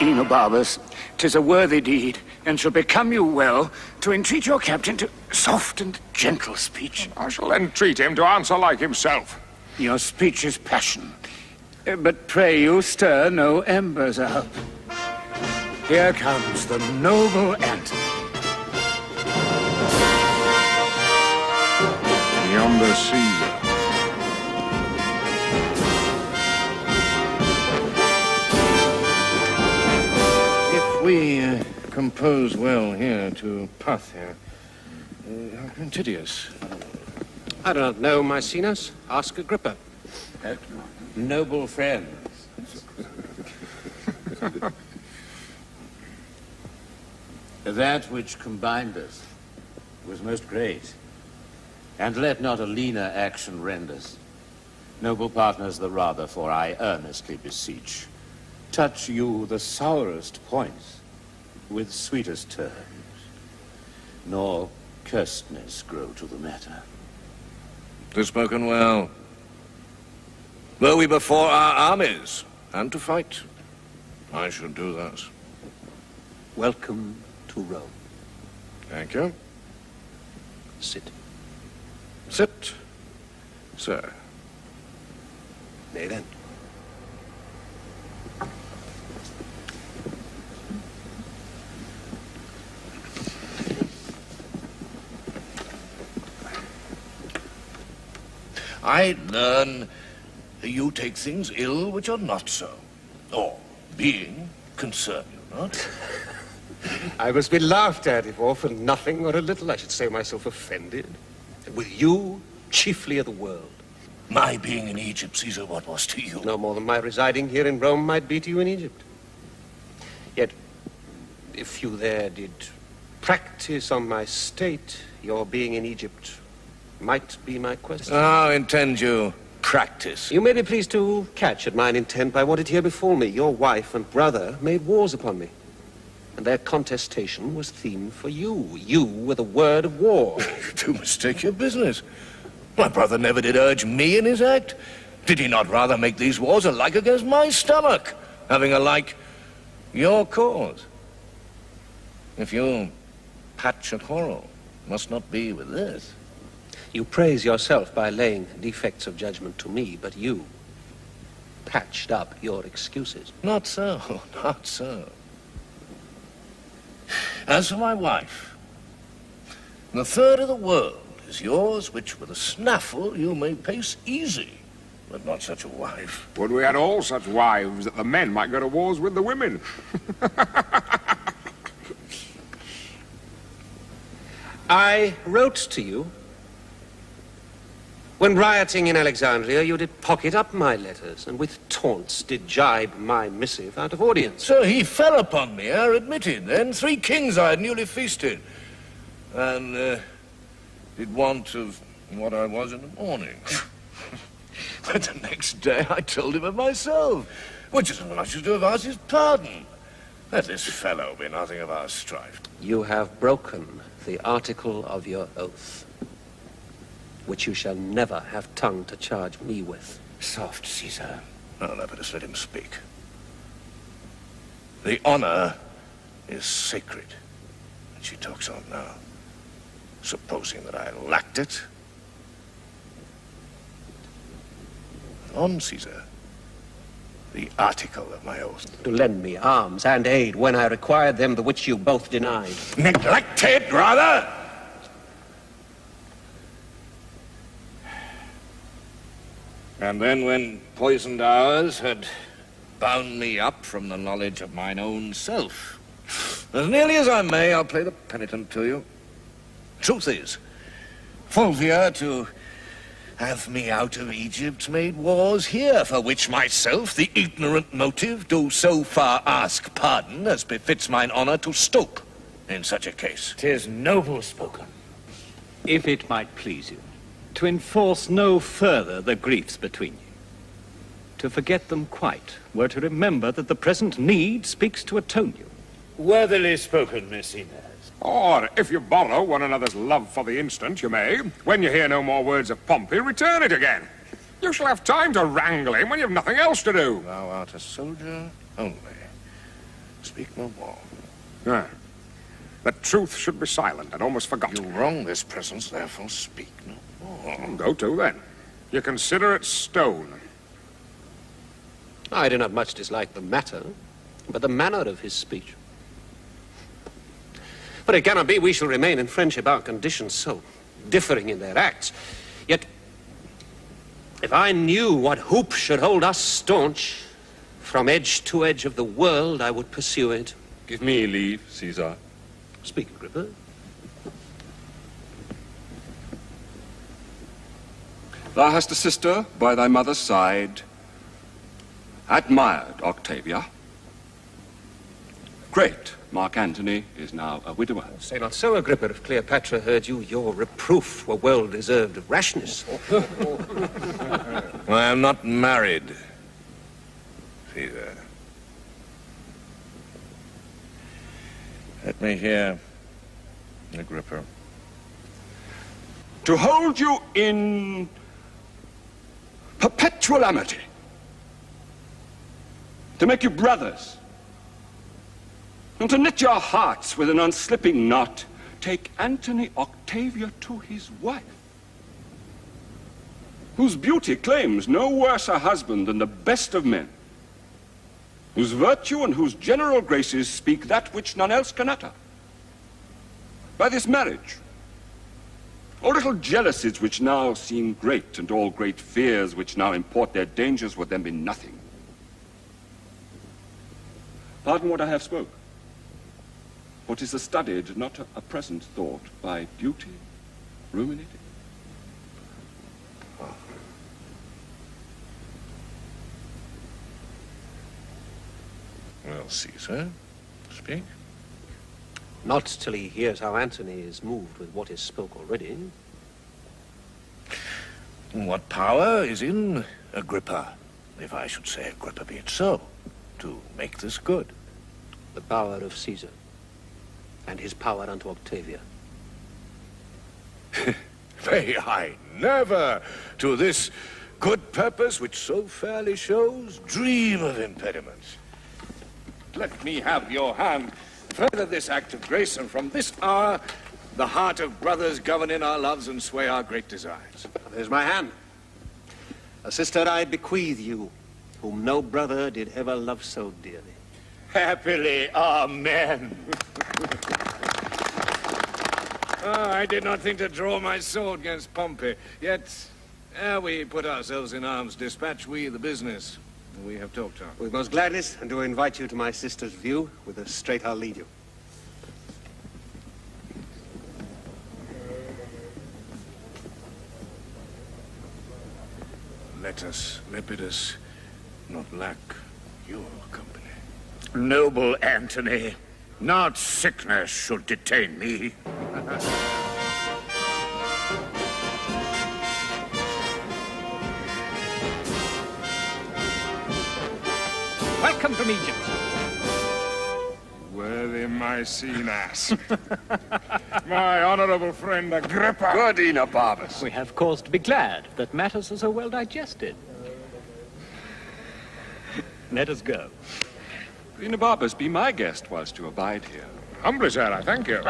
Enobarbus, 'tis a worthy deed, and shall become you well to entreat your captain to soft and gentle speech. I shall entreat him to answer like himself. Your speech is passion, but pray you stir no embers up. Here comes the noble Antony. Yonder Caesar. If we compose well here to Parthia, Quintidius. I do not know, Maecenas. Ask Agrippa. Noble friends. That which combined us was most great, and let not a leaner action rend us. Noble partners the rather, for I earnestly beseech, touch you the sourest points with sweetest terms, nor cursedness grow to the matter. 'Tis spoken well. Were we before our armies, and to fight, I should do that. Welcome to Rome. Thank you. Sit. Sit, sir. Nay then. I learn you take things ill which are not so, or being concern you not. I must be laughed at if all for nothing or a little. I should say myself offended. And with you, chiefly of the world. My being in Egypt, Caesar, what was to you? No more than my residing here in Rome might be to you in Egypt. Yet, if you there did practice on my state, your being in Egypt might be my question. How intend you practice? You may be pleased to catch at mine intent by what did here befall me. Your wife and brother made wars upon me, and their contestation was themed for you. You were the word of war. You do mistake your business. My brother never did urge me in his act. Did he not rather make these wars alike against my stomach, having alike your cause? If you patch a quarrel, must not be with this. You praise yourself by laying defects of judgment to me, but you patched up your excuses. Not so, not so. As for my wife, the third of the world is yours, which with a snaffle you may pace easy, but not such a wife. Would we had all such wives that the men might go to wars with the women? I wrote to you. When rioting in Alexandria, you did pocket up my letters, and with taunts did jibe my missive out of audience. So he fell upon me, I admitted. Then 3 kings I had newly feasted, and did want of what I was in the morning. But the next day I told him of myself, which is as much as to have asked his pardon. Let this fellow be nothing of our strife. You have broken the article of your oath, which you shall never have tongue to charge me with. Soft, Caesar. Now, let us let him speak. The honor is sacred, and she talks on now. Supposing that I lacked it. On, Caesar, the article of my oath. To lend me arms and aid when I required them, the which you both denied. Neglected, rather! And then when poisoned hours had bound me up from the knowledge of mine own self, as nearly as I may, I'll play the penitent to you. Truth is, Fulvia, to have me out of Egypt, made wars here, for which myself, the ignorant motive, do so far ask pardon as befits mine honor to stoop in such a case. 'Tis noble spoken. If it might please you, to enforce no further the griefs between you. To forget them quite were to remember that the present need speaks to atone you. Worthily spoken, Maecenas. Or, if you borrow one another's love for the instant, you may, when you hear no more words of Pompey, return it again. You shall have time to wrangle him when you have nothing else to do. Thou art a soldier only. Speak no more. Ah. The truth should be silent. I'd almost forgotten. You wrong this presence, therefore speak no more. Go to, then. You consider it stone. I do not much dislike the matter, but the manner of his speech. For it cannot be we shall remain in friendship, our conditions so differing in their acts. Yet, if I knew what hoop should hold us staunch, from edge to edge of the world, I would pursue it. Give me leave, Caesar. Speak, Agrippa. Thou hast a sister by thy mother's side, admired Octavia. Great Mark Antony is now a widower. Say not so, Agrippa. If Cleopatra heard you, your reproof were well-deserved of rashness. I am not married, Caesar. Let me hear, Agrippa. To hold you in perpetual amity. To make you brothers. And to knit your hearts with an unslipping knot, take Antony Octavia to his wife, whose beauty claims no worse a husband than the best of men, whose virtue and whose general graces speak that which none else can utter. By this marriage, all little jealousies which now seem great, and all great fears which now import their dangers, would then be nothing. Pardon what I have spoke. What is a studied, not a present thought, by beauty ruminated. Well, Caesar, speak. Not till he hears how Antony is moved with what is spoke already. What power is in Agrippa, if I should say Agrippa be it so, to make this good? The power of Caesar, and his power unto Octavia. May I never, to this good purpose which so fairly shows, dream of impediments. Let me have your hand. Further this act of grace, and from this hour, the heart of brothers govern in our loves and sway our great desires. There's my hand. A sister I bequeath you, whom no brother did ever love so dearly. Happily, amen. I did not think to draw my sword against Pompey, yet ere we put ourselves in arms, dispatch we the business we have talked of. With most gladness, and do invite you to my sister's view. With a straight I'll lead you. Let us, Lepidus, not lack your company. Noble Antony, not sickness should detain me. Welcome from Egypt. Worthy Maecenas. My honorable friend Agrippa. Good Enobarbus. We have cause to be glad that matters are so well digested. Let us go. Enobarbus, be my guest whilst you abide here. Humbly, sir, I thank you.